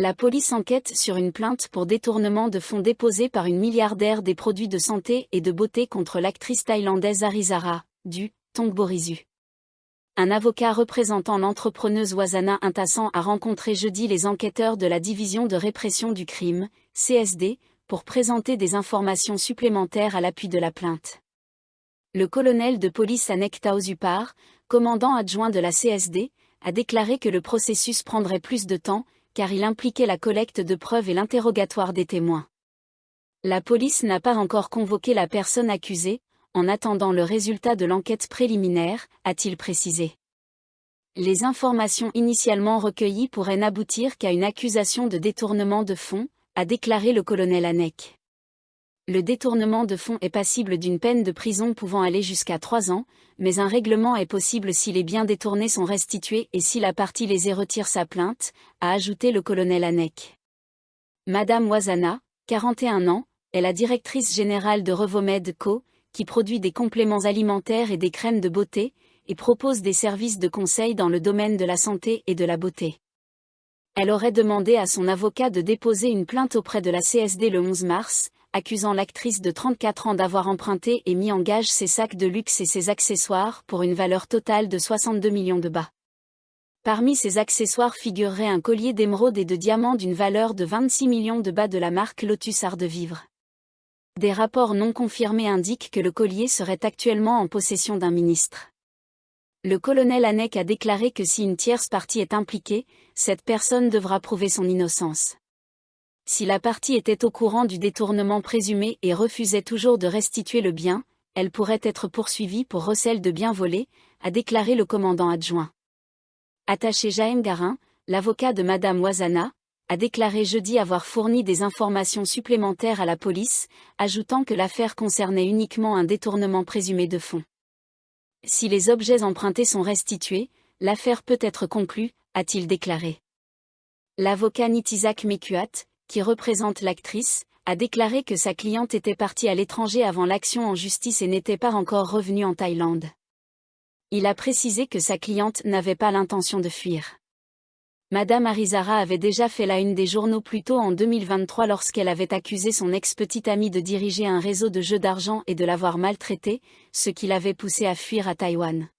La police enquête sur une plainte pour détournement de fonds déposée par une milliardaire des produits de santé et de beauté contre l'actrice thaïlandaise Arizara, du Tongborisu. Un avocat représentant l'entrepreneuse Wasana Intassan a rencontré jeudi les enquêteurs de la division de répression du crime, CSD, pour présenter des informations supplémentaires à l'appui de la plainte. Le colonel de police Anek Taozupar, commandant adjoint de la CSD, a déclaré que le processus prendrait plus de temps, car il impliquait la collecte de preuves et l'interrogatoire des témoins. La police n'a pas encore convoqué la personne accusée, en attendant le résultat de l'enquête préliminaire, a-t-il précisé. Les informations initialement recueillies pourraient n'aboutir qu'à une accusation de détournement de fonds, a déclaré le colonel Anek. Le détournement de fonds est passible d'une peine de prison pouvant aller jusqu'à 3 ans, mais un règlement est possible si les biens détournés sont restitués et si la partie lésée retire sa plainte, a ajouté le colonel Anek. Madame Wasana, 41 ans, est la directrice générale de Revomed Co., qui produit des compléments alimentaires et des crèmes de beauté, et propose des services de conseil dans le domaine de la santé et de la beauté. Elle aurait demandé à son avocat de déposer une plainte auprès de la CSD le 11 mars, accusant l'actrice de 34 ans d'avoir emprunté et mis en gage ses sacs de luxe et ses accessoires pour une valeur totale de 62 millions de bahts. Parmi ces accessoires figurerait un collier d'émeraude et de diamants d'une valeur de 26 millions de bahts de la marque Lotus Art de Vivre. Des rapports non confirmés indiquent que le collier serait actuellement en possession d'un ministre. Le colonel Anek a déclaré que si une tierce partie est impliquée, cette personne devra prouver son innocence. Si la partie était au courant du détournement présumé et refusait toujours de restituer le bien, elle pourrait être poursuivie pour recel de biens volés, a déclaré le commandant adjoint. Attaché Jaëm Garin, l'avocat de Madame Wasana, a déclaré jeudi avoir fourni des informations supplémentaires à la police, ajoutant que l'affaire concernait uniquement un détournement présumé de fonds. Si les objets empruntés sont restitués, l'affaire peut être conclue, a-t-il déclaré. L'avocat Nitizak Mekuat, qui représente l'actrice, a déclaré que sa cliente était partie à l'étranger avant l'action en justice et n'était pas encore revenue en Thaïlande. Il a précisé que sa cliente n'avait pas l'intention de fuir. Madame Arizara avait déjà fait la une des journaux plus tôt en 2023 lorsqu'elle avait accusé son ex-petite amie de diriger un réseau de jeux d'argent et de l'avoir maltraité, ce qui l'avait poussé à fuir à Taïwan.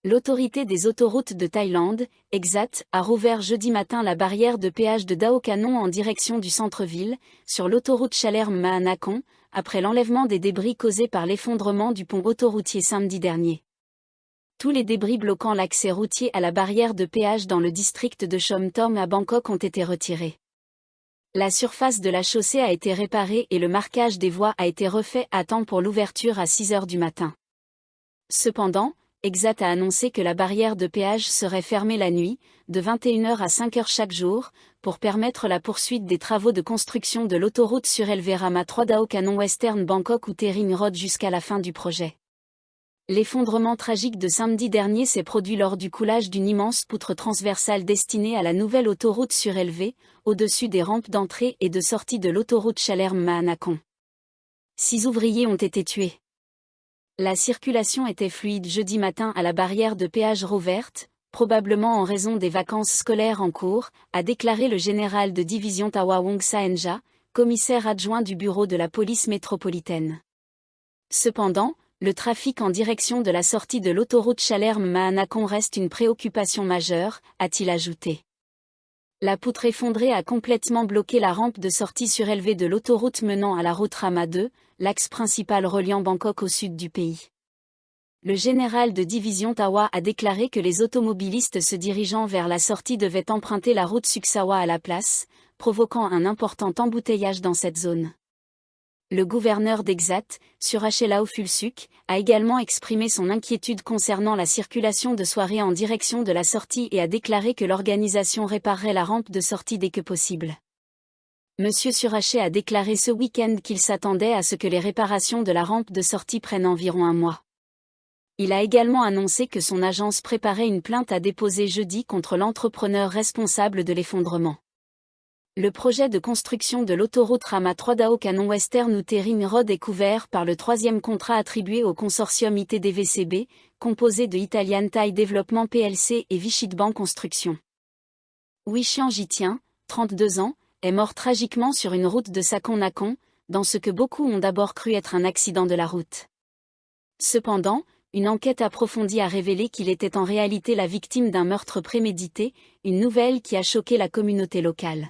L'autorité des autoroutes de Thaïlande, EXAT, a rouvert jeudi matin la barrière de péage de Dao Canon en direction du centre-ville, sur l'autoroute Chalerm-Mahanakhon, après l'enlèvement des débris causés par l'effondrement du pont autoroutier samedi dernier. Tous les débris bloquant l'accès routier à la barrière de péage dans le district de Chom Thom à Bangkok ont été retirés. La surface de la chaussée a été réparée et le marquage des voies a été refait à temps pour l'ouverture à 6 heures du matin. Cependant, EXAT a annoncé que la barrière de péage serait fermée la nuit, de 21h à 5h chaque jour, pour permettre la poursuite des travaux de construction de l'autoroute surélevée Rama 3 Dao Canon Western Bangkok ou Tering Road jusqu'à la fin du projet. L'effondrement tragique de samedi dernier s'est produit lors du coulage d'une immense poutre transversale destinée à la nouvelle autoroute surélevée, au-dessus des rampes d'entrée et de sortie de l'autoroute Chalerm-Mahanakhon. 6 ouvriers ont été tués. La circulation était fluide jeudi matin à la barrière de péage rouverte, probablement en raison des vacances scolaires en cours, a déclaré le général de division Tawa Wong Saenja, commissaire adjoint du bureau de la police métropolitaine. Cependant, le trafic en direction de la sortie de l'autoroute Chalerm-Mahanakhon reste une préoccupation majeure, a-t-il ajouté. La poutre effondrée a complètement bloqué la rampe de sortie surélevée de l'autoroute menant à la route Rama 2, l'axe principal reliant Bangkok au sud du pays. Le général de division Tawa a déclaré que les automobilistes se dirigeant vers la sortie devaient emprunter la route Suksawa à la place, provoquant un important embouteillage dans cette zone. Le gouverneur d'EXAT, Surachai Laofulsuk, a également exprimé son inquiétude concernant la circulation de soirée en direction de la sortie et a déclaré que l'organisation réparerait la rampe de sortie dès que possible. Monsieur Surachai a déclaré ce week-end qu'il s'attendait à ce que les réparations de la rampe de sortie prennent environ 1 mois. Il a également annoncé que son agence préparait une plainte à déposer jeudi contre l'entrepreneur responsable de l'effondrement. Le projet de construction de l'autoroute Rama 3 Dao Canon Western ou Tering Road est couvert par le 3e contrat attribué au consortium ITDVCB, composé de Italian Thai Development plc et Vichit Bank Construction. Wishian Jitien, 32 ans, est mort tragiquement sur une route de Sakon-Nakhon, dans ce que beaucoup ont d'abord cru être un accident de la route. Cependant, une enquête approfondie a révélé qu'il était en réalité la victime d'un meurtre prémédité, une nouvelle qui a choqué la communauté locale.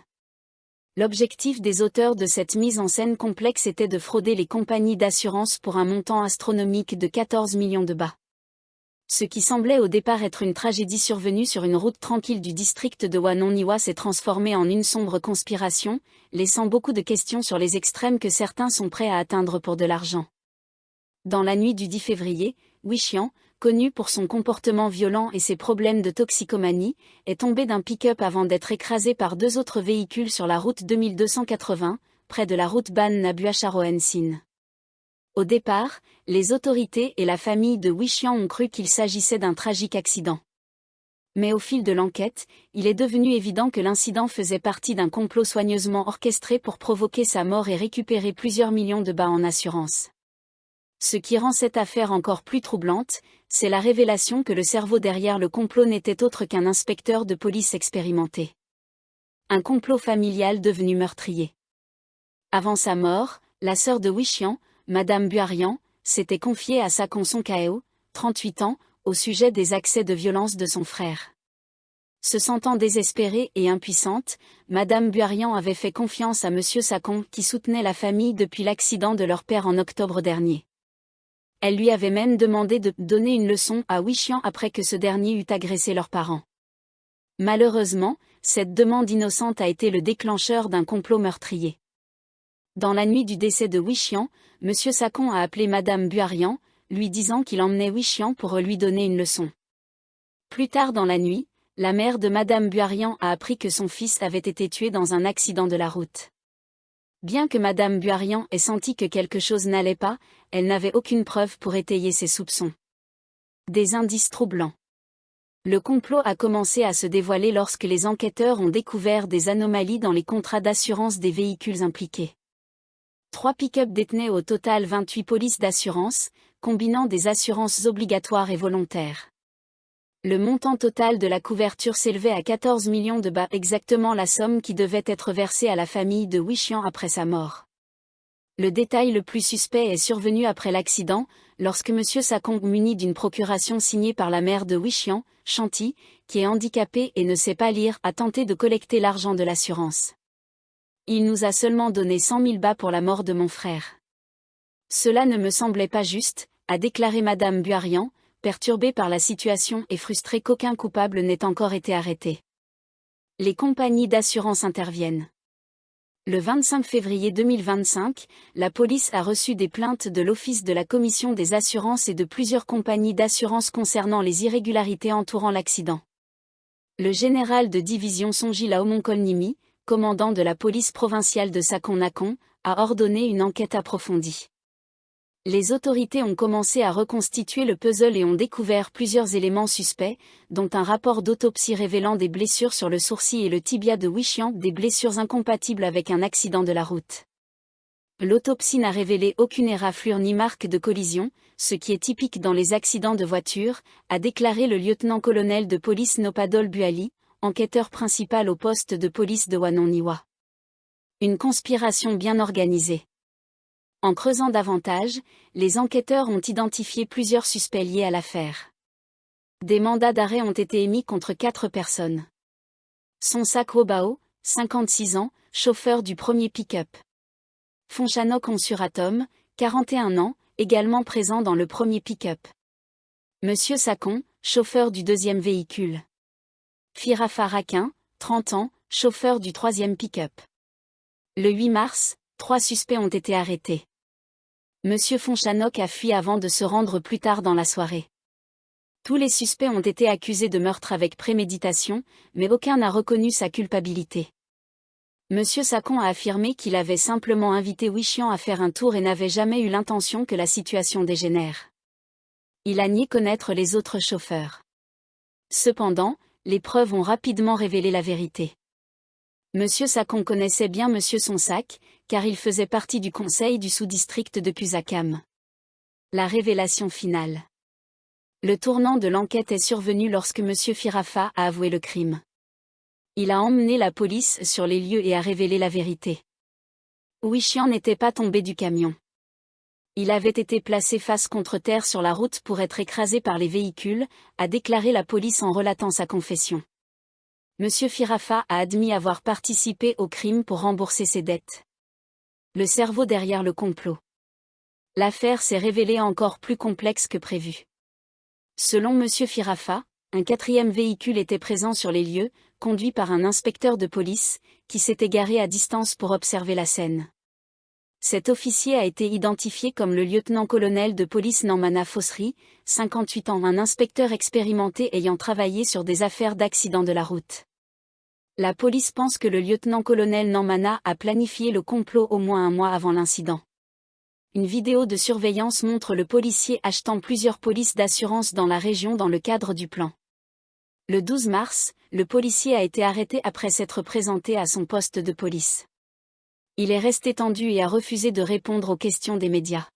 L'objectif des auteurs de cette mise en scène complexe était de frauder les compagnies d'assurance pour un montant astronomique de 14 millions de bahts. Ce qui semblait au départ être une tragédie survenue sur une route tranquille du district de Wannon-Niwa s'est transformé en une sombre conspiration, laissant beaucoup de questions sur les extrêmes que certains sont prêts à atteindre pour de l'argent. Dans la nuit du 10 février, Wishian, connu pour son comportement violent et ses problèmes de toxicomanie, est tombé d'un pick-up avant d'être écrasé par deux autres véhicules sur la route 2280, près de la route Ban-Nabuacharoen-Sin. Au départ, les autorités et la famille de Wishian ont cru qu'il s'agissait d'un tragique accident. Mais au fil de l'enquête, il est devenu évident que l'incident faisait partie d'un complot soigneusement orchestré pour provoquer sa mort et récupérer plusieurs millions de bahts en assurance. Ce qui rend cette affaire encore plus troublante, c'est la révélation que le cerveau derrière le complot n'était autre qu'un inspecteur de police expérimenté. Un complot familial devenu meurtrier. Avant sa mort, la sœur de Wishian, Madame Buarian, s'était confiée à Sakon Sonkao, 38 ans, au sujet des accès de violence de son frère. Se sentant désespérée et impuissante, Madame Buarian avait fait confiance à Monsieur Sakon qui soutenait la famille depuis l'accident de leur père en octobre dernier. Elle lui avait même demandé de donner une leçon à Wishian après que ce dernier eut agressé leurs parents. Malheureusement, cette demande innocente a été le déclencheur d'un complot meurtrier. Dans la nuit du décès de Wishian, Monsieur Sakon a appelé Madame Buarian, lui disant qu'il emmenait Wishian pour lui donner une leçon. Plus tard dans la nuit, la mère de Madame Buarian a appris que son fils avait été tué dans un accident de la route. Bien que Madame Buarian ait senti que quelque chose n'allait pas, elle n'avait aucune preuve pour étayer ses soupçons. Des indices troublants. Le complot a commencé à se dévoiler lorsque les enquêteurs ont découvert des anomalies dans les contrats d'assurance des véhicules impliqués. 3 pick-up détenaient au total 28 polices d'assurance, combinant des assurances obligatoires et volontaires. Le montant total de la couverture s'élevait à 14 millions de bahts, exactement la somme qui devait être versée à la famille de Wishian après sa mort. Le détail le plus suspect est survenu après l'accident, lorsque M. Sakon, muni d'une procuration signée par la mère de Wishian, Shanti, qui est handicapée et ne sait pas lire, a tenté de collecter l'argent de l'assurance. Il nous a seulement donné 100 000 bahts pour la mort de mon frère. Cela ne me semblait pas juste, a déclaré Madame Buarian, perturbée par la situation et frustrée qu'aucun coupable n'ait encore été arrêté. Les compagnies d'assurance interviennent. Le 25 février 2025, la police a reçu des plaintes de l'Office de la Commission des assurances et de plusieurs compagnies d'assurance concernant les irrégularités entourant l'accident. Le général de division Sonji Laomonkolnimi, commandant de la police provinciale de Sakon-Nakhon, a ordonné une enquête approfondie. Les autorités ont commencé à reconstituer le puzzle et ont découvert plusieurs éléments suspects, dont un rapport d'autopsie révélant des blessures sur le sourcil et le tibia de Wishian, des blessures incompatibles avec un accident de la route. L'autopsie n'a révélé aucune éraflure ni marque de collision, ce qui est typique dans les accidents de voiture, a déclaré le lieutenant-colonel de police Nopadol Buali, enquêteur principal au poste de police de Wannon-Niwa. Une conspiration bien organisée. En creusant davantage, les enquêteurs ont identifié plusieurs suspects liés à l'affaire. Des mandats d'arrêt ont été émis contre 4 personnes. Sonsak Wobao, 56 ans, chauffeur du premier pick-up. Fonchanok Onsuratom, 41 ans, également présent dans le premier pick-up. Monsieur Sakon, chauffeur du deuxième véhicule. Firafa Rakin, 30 ans, chauffeur du troisième pick-up. Le 8 mars, 3 suspects ont été arrêtés. Monsieur Fonchanok a fui avant de se rendre plus tard dans la soirée. Tous les suspects ont été accusés de meurtre avec préméditation, mais aucun n'a reconnu sa culpabilité. Monsieur Sakon a affirmé qu'il avait simplement invité Wishian à faire un tour et n'avait jamais eu l'intention que la situation dégénère. Il a nié connaître les autres chauffeurs. Cependant, les preuves ont rapidement révélé la vérité. Monsieur Sakon connaissait bien Monsieur Sonsak, car il faisait partie du conseil du sous-district de Pusakam. La révélation finale. Le tournant de l'enquête est survenu lorsque Monsieur Firafa a avoué le crime. Il a emmené la police sur les lieux et a révélé la vérité. Wishian n'était pas tombé du camion. Il avait été placé face contre terre sur la route pour être écrasé par les véhicules, a déclaré la police en relatant sa confession. Monsieur Firafa a admis avoir participé au crime pour rembourser ses dettes. Le cerveau derrière le complot. L'affaire s'est révélée encore plus complexe que prévu. Selon Monsieur Firafa, un quatrième véhicule était présent sur les lieux, conduit par un inspecteur de police, qui s'était garé à distance pour observer la scène. Cet officier a été identifié comme le lieutenant-colonel de police Normana Fossery, 58 ans, un inspecteur expérimenté ayant travaillé sur des affaires d'accidents de la route. La police pense que le lieutenant-colonel Normana a planifié le complot au moins un mois avant l'incident. Une vidéo de surveillance montre le policier achetant plusieurs polices d'assurance dans la région dans le cadre du plan. Le 12 mars, le policier a été arrêté après s'être présenté à son poste de police. Il est resté tendu et a refusé de répondre aux questions des médias.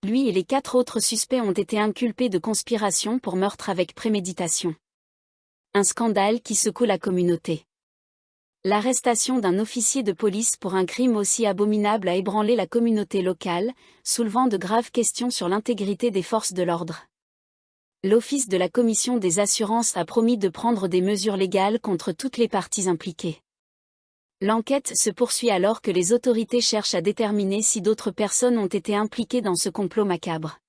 Lui et les 4 autres suspects ont été inculpés de conspiration pour meurtre avec préméditation. Un scandale qui secoue la communauté. L'arrestation d'un officier de police pour un crime aussi abominable a ébranlé la communauté locale, soulevant de graves questions sur l'intégrité des forces de l'ordre. L'Office de la Commission des assurances a promis de prendre des mesures légales contre toutes les parties impliquées. L'enquête se poursuit alors que les autorités cherchent à déterminer si d'autres personnes ont été impliquées dans ce complot macabre.